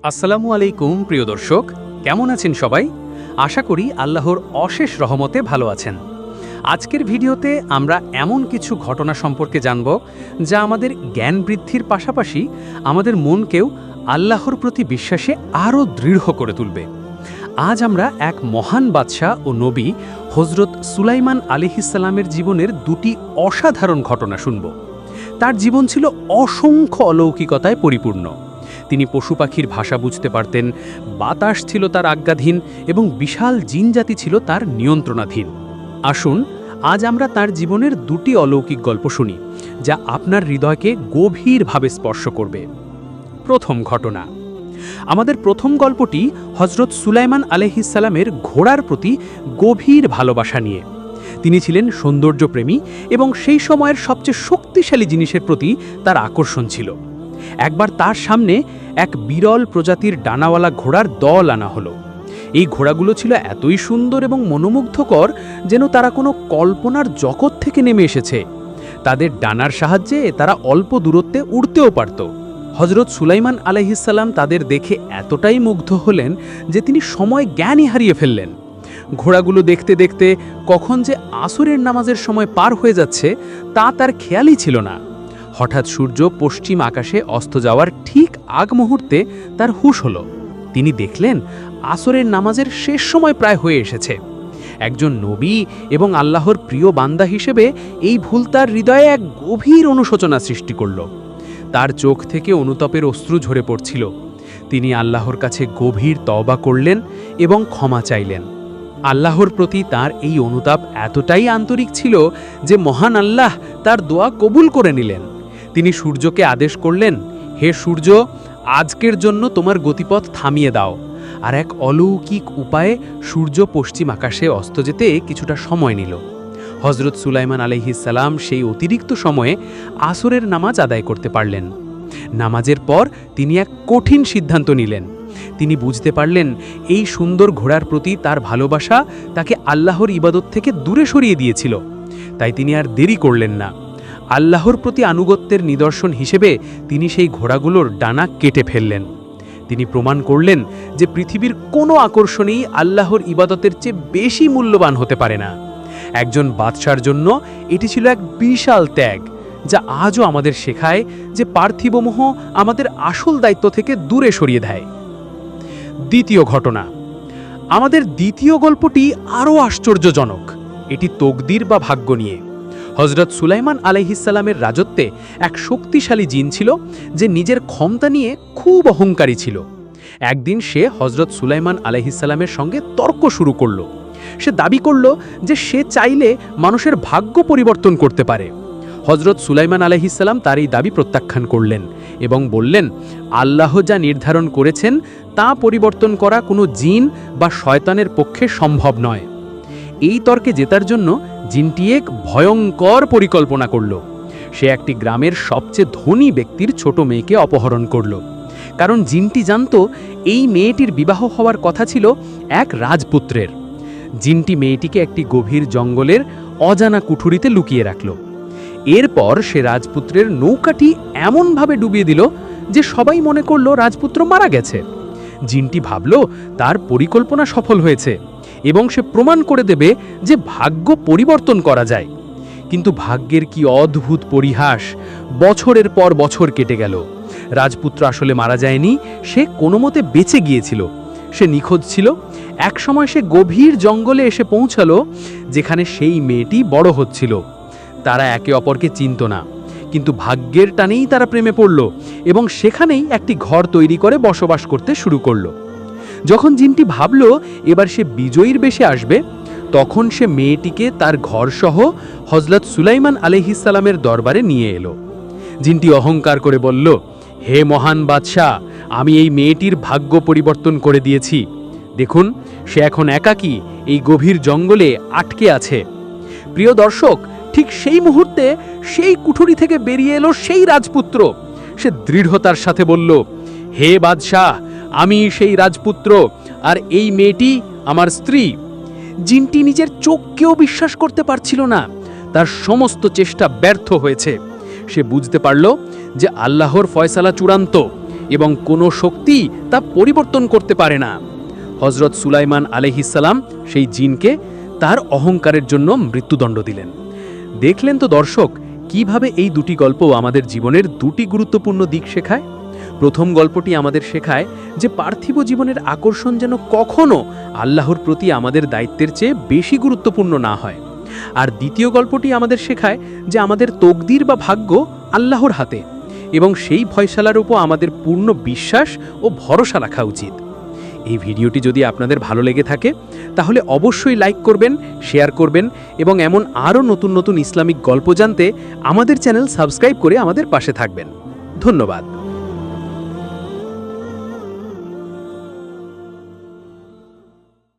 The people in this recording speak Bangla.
আসসালামু আলাইকুম প্রিয় দর্শক, কেমন আছেন সবাই? আশা করি আল্লাহর অশেষ রহমতে ভালো আছেন। আজকের ভিডিওতে আমরা এমন কিছু ঘটনা সম্পর্কে জানব যা আমাদের জ্ঞান বৃদ্ধির পাশাপাশি আমাদের মনকেও আল্লাহর প্রতি বিশ্বাসে আরও দৃঢ় করে তুলবে। আজ আমরা এক মহান বাদশাহ ও নবী হজরত সুলাইমান আলাইহিসসালামের জীবনের দুটি অসাধারণ ঘটনা শুনব। তার জীবন ছিল অসংখ্য অলৌকিকতায় পরিপূর্ণ। তিনি পশু পাখির ভাষা বুঝতে পারতেন, বাতাস ছিল তার আজ্ঞাধীন এবং বিশাল জিনজাতি ছিল তার নিয়ন্ত্রণাধীন। আসুন আজ আমরা তার জীবনের দুটি অলৌকিক গল্প শুনি, যা আপনার হৃদয়কে গভীরভাবে স্পর্শ করবে। প্রথম ঘটনা। আমাদের প্রথম গল্পটি হজরত সুলাইমান আলাইহিসসালামের ঘোড়ার প্রতি গভীর ভালোবাসা নিয়ে। তিনি ছিলেন সৌন্দর্যপ্রেমী এবং সেই সময়ের সবচেয়ে শক্তিশালী জিনিসের প্রতি তার আকর্ষণ ছিল। একবার তার সামনে এক বিরল প্রজাতির ডানাওয়ালা ঘোড়ার দল আনা হলো। এই ঘোড়াগুলো ছিল এতই সুন্দর এবং মনোমুগ্ধকর যেন তারা কোনো কল্পনার জগৎ থেকে নেমে এসেছে। তাদের ডানার সাহায্যে তারা অল্প দূরত্বে উড়তেও পারত। হজরত সুলাইমান আলাইহিসসালাম তাদের দেখে এতটাই মুগ্ধ হলেন যে তিনি সময় জ্ঞানই হারিয়ে ফেললেন। ঘোড়াগুলো দেখতে দেখতে কখন যে আসরের নামাজের সময় পার হয়ে যাচ্ছে তা তার খেয়ালই ছিল না। হঠাৎ সূর্য পশ্চিম আকাশে অস্ত যাওয়ার ঠিক আগ মুহূর্তে তার হুঁশ হলো। তিনি দেখলেন আসরের নামাজের শেষ সময় প্রায় হয়ে এসেছে। একজন নবী এবং আল্লাহর প্রিয় বান্দা হিসেবে এই ভুল তার হৃদয়ে এক গভীর অনুশোচনা সৃষ্টি করল। তার চোখ থেকে অনুতাপের অশ্রু ঝরে পড়ছিল। তিনি আল্লাহর কাছে গভীর তওবা করলেন এবং ক্ষমা চাইলেন। আল্লাহর প্রতি তার এই অনুতাপ এতটাই আন্তরিক ছিল যে মহান আল্লাহ তার দোয়া কবুল করে নিলেন। তিনি সূর্যকে আদেশ করলেন, হে সূর্য, আজকের জন্য তোমার গতিপথ থামিয়ে দাও। আর এক অলৌকিক উপায়ে সূর্য পশ্চিম আকাশে অস্ত যেতে কিছুটা সময় নিল। হজরত সুলাইমান আলাইহিসসালাম সেই অতিরিক্ত সময়ে আসরের নামাজ আদায় করতে পারলেন। নামাজের পর তিনি এক কঠিন সিদ্ধান্ত নিলেন। তিনি বুঝতে পারলেন এই সুন্দর ঘোড়ার প্রতি তার ভালোবাসা তাকে আল্লাহর ইবাদত থেকে দূরে সরিয়ে দিয়েছিল। তাই তিনি আর দেরি করলেন না। আল্লাহর প্রতি আনুগত্যের নিদর্শন হিসেবে তিনি সেই ঘোড়াগুলোর ডানা কেটে ফেললেন। তিনি প্রমাণ করলেন যে পৃথিবীর কোনো আকর্ষণই আল্লাহর ইবাদতের চেয়ে বেশি মূল্যবান হতে পারে না। একজন বাদশার জন্য এটি ছিল এক বিশাল ত্যাগ, যা আজও আমাদের শেখায় যে পার্থিব মোহ আমাদের আসল দায়িত্ব থেকে দূরে সরিয়ে দেয়। দ্বিতীয় ঘটনা। আমাদের দ্বিতীয় গল্পটি আরও আশ্চর্যজনক। এটি তকদির বা ভাগ্য নিয়ে। হজরত সুলাইমান আলাইহিসসালামের রাজত্বে এক শক্তিশালী জিন ছিল যে নিজের ক্ষমতা নিয়ে খুব অহংকারী ছিল। একদিন সে হজরত সুলাইমান আলাইহিসসালামের সঙ্গে তর্ক শুরু করল। সে দাবি করল যে সে চাইলে মানুষের ভাগ্য পরিবর্তন করতে পারে। হজরত সুলাইমান আলাইহিসসালাম তার এই দাবি প্রত্যাখ্যান করলেন এবং বললেন, আল্লাহ যা নির্ধারণ করেছেন তা পরিবর্তন করা কোনো জিন বা শয়তানের পক্ষে সম্ভব নয়। এই তর্কে জেতার জন্য জিনটি এক ভয়ঙ্কর পরিকল্পনা করল। সে একটি গ্রামের সবচেয়ে ধনী ব্যক্তির ছোট মেয়েকে অপহরণ করল। কারণ জিনটি জানত এই মেয়েটির বিবাহ হওয়ার কথা ছিল এক রাজপুত্রের। জিনটি মেয়েটিকে একটি গভীর জঙ্গলের অজানা কুঠুরিতে লুকিয়ে রাখল। এরপর সে রাজপুত্রের নৌকাটি এমনভাবে ডুবিয়ে দিল যে সবাই মনে করল রাজপুত্র মারা গেছে। জিনটি ভাবল তার পরিকল্পনা সফল হয়েছে এবং সে প্রমাণ করে দেবে যে ভাগ্য পরিবর্তন করা যায়। কিন্তু ভাগ্যের কি অদ্ভুত পরিহাস! বছরের পর বছর কেটে গেল। রাজপুত্র আসলে মারা যায়নি, সে কোনো মতে বেঁচে গিয়েছিল। সে নিখোঁজ ছিল। একসময় সে গভীর জঙ্গলে এসে পৌঁছালো যেখানে সেই মেয়েটি বড় হচ্ছিল। তারা একে অপরকে চিনত না, কিন্তু ভাগ্যের টানেই তারা প্রেমে পড়ল এবং সেখানেই একটি ঘর তৈরি করে বসবাস করতে শুরু করল। যখন জিনটি ভাবল এবার সে বিজয়ীর বেশে আসবে, তখন সে মেয়েটিকে তার ঘরসহ হজরত সুলাইমান আলাইহিসসালামের দরবারে নিয়ে এলো। জিনটি অহংকার করে বলল, হে মহান বাদশাহ, আমি এই মেয়েটির ভাগ্য পরিবর্তন করে দিয়েছি। দেখুন, সে এখন একাকী এই গভীর জঙ্গলে আটকে আছে। প্রিয় দর্শক, ঠিক সেই মুহূর্তে সেই কুঠুরি থেকে বেরিয়ে এলো সেই রাজপুত্র। সে দৃঢ়তার সাথে বলল, হে বাদশাহ, আমি সেই রাজপুত্র আর এই মেয়েটি আমার স্ত্রী। জিনটি নিজের চোখকেও বিশ্বাস করতে পারছিল না। তার সমস্ত চেষ্টা ব্যর্থ হয়েছে। সে বুঝতে পারল যে আল্লাহর ফয়সালা চূড়ান্ত এবং কোনো শক্তি তা পরিবর্তন করতে পারে না। হযরত সুলাইমান আলাইহিসসালাম সেই জিনকে তার অহংকারের জন্য মৃত্যুদণ্ড দিলেন। দেখলেন তো দর্শক, কিভাবে এই দুটি গল্প আমাদের জীবনের দুটি গুরুত্বপূর্ণ দিক শেখায়। প্রথম গল্পটি আমাদের শেখায় যে পার্থিব জীবনের আকর্ষণ যেন কখনো আল্লাহর প্রতি আমাদের দায়িত্বের চেয়ে বেশি গুরুত্বপূর্ণ না হয়। আর দ্বিতীয় গল্পটি আমাদের শেখায় যে আমাদের তকদির বা ভাগ্য আল্লাহর হাতে, এবং সেই ফয়সালার উপর আমাদের পূর্ণ বিশ্বাস ও ভরসা রাখা উচিত। এই ভিডিওটি যদি আপনাদের ভালো লেগে থাকে তাহলে অবশ্যই লাইক করবেন, শেয়ার করবেন এবং এমন আরও নতুন নতুন ইসলামিক গল্প জানতে আমাদের চ্যানেল সাবস্ক্রাইব করে আমাদের পাশে থাকবেন। ধন্যবাদ।